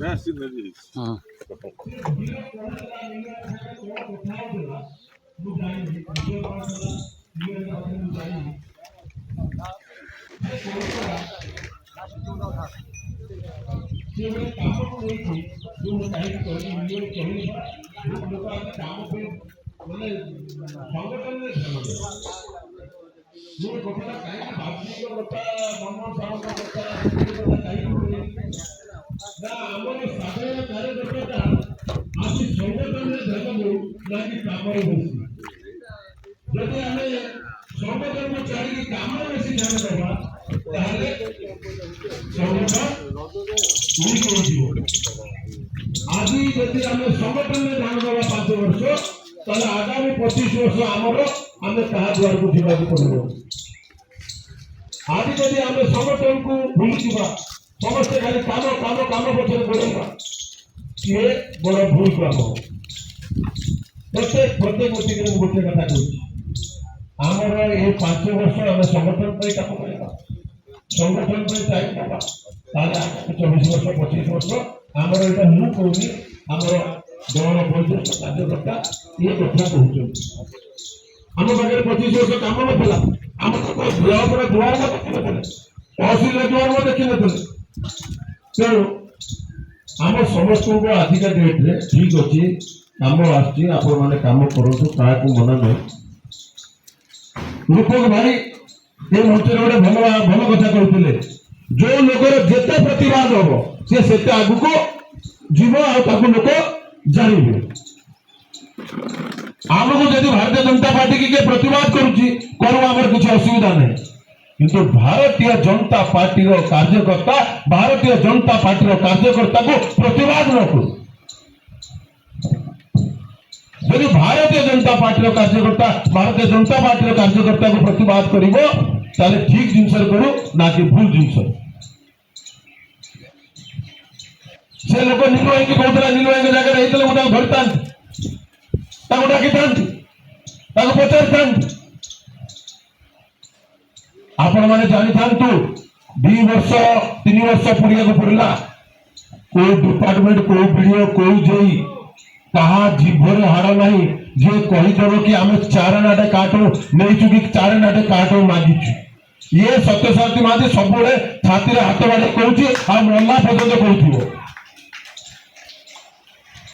Nasıl nediyiz? Ha. ଆମର ସାଧାରଣ କାର୍ଯ୍ୟକର୍ତ୍ତା ଆଜି ସଂଗଠନରେ ଧ୍ୟାନ ଦେଉ ନାକି କାମରେ ବସି ଯଦି ଆମେ ସଂଗଠନ ଛାଡ଼ିକି କାମରେ ବେଶୀ ଧ୍ୟାନ ଦେବା ତାହେଲେ ସଂଗଠନ ଉଇକ୍ ହୋଇଯିବ। ଆଜି ଯଦି ଆମେ ସଂଗଠନରେ ଧ୍ୟାନ ଦେବା 5 ବର୍ଷ ତାହେଲେ ଆଗାମୀ 25 ବର୍ଷ ଆମର ଆମେ ତାହା ଦ୍ୱାରକୁ ଯିବାକୁ ପଡ଼ିବ। ଆଜି ଯଦି ଆମେ ସଂଗଠନକୁ ଭୁଲିଯିବା ସମସ୍ତେ ଖାଲି କାମ କାମ କାମ ପଛରେ ଗୋଡ଼େଇବା ସିଏ ବଡ଼ ଭୁଲ କାମ। ପ୍ରତ୍ୟେକ ଗୋଟିରେ ମୁଁ ଗୋଟିଏ କଥା କହୁଛି ଆମର ଏଇ 5 ବର୍ଷ ଆମେ ସଂଗଠନ ପାଇଁ କାମ କରିବା ସଂଗଠନ ପାଇଁ ଟାଇମ୍ ଦେବା ତାହେଲେ ଆଗାମୀ 24 ବର୍ଷ 25 ବର୍ଷ ଆମର ଏଇଟା ମୁଁ କହୁନି ଆମର ଦଳ ବୈଜ୍ଞାନିକ କାର୍ଯ୍ୟକର୍ତ୍ତା ଇଏ କଥା କହୁଛନ୍ତି। ଆମ ପାଖରେ 25 ବର୍ଷ କାମ ନଥିଲା ଆମ ବ୍ଲକର ଦୁଆର ନଥିଲେ तहसील मैं देखी नी तेणु आम समस्त को आजिका डेट्रे ठीक अच्छे कम आने कम करूँ क्या मना नहीं रूपक भाई ये मंच गोटे भल कथा कहते जो लोकर जिते प्रतिवाद हम सी से आग को जीव लोक जानवे आमको जब भारतीय जनता पार्टी की किए प्रतिवाद करूँ किसी असुविधा नहीं किंतु भारतीय जनता पार्टी कार्यकर्ता भारतीय जनता पार्टी कार्यकर्ता को प्रतिवाद न करू यदि भारतीय जनता पार्टी कार्यकर्ता भारतीय जनता पार्टी कार्यकर्ता को प्रतिवाद कर ठीक जिनस करू ना कि भूल जिनस से लोक नीलू भाई कहता नीलू भाई जगह मुझे धरी था डाकी था पचारि था आपण मैंने जानी था 2 वर्ष 3 वर्ष पढ़िया को पड़ला कोई डिपार्टमेंट कोई वीडियो कोई जेई कहा जीभर हाड़ ना जे कहीदेव कि आम चारनाटे काटू नहीं कि चारनाटे काटू मागिचु ये सत्यसारथी महांती सब छाती हाथ बाड़ी कहूँ आ मरला पर्यटन कहूँ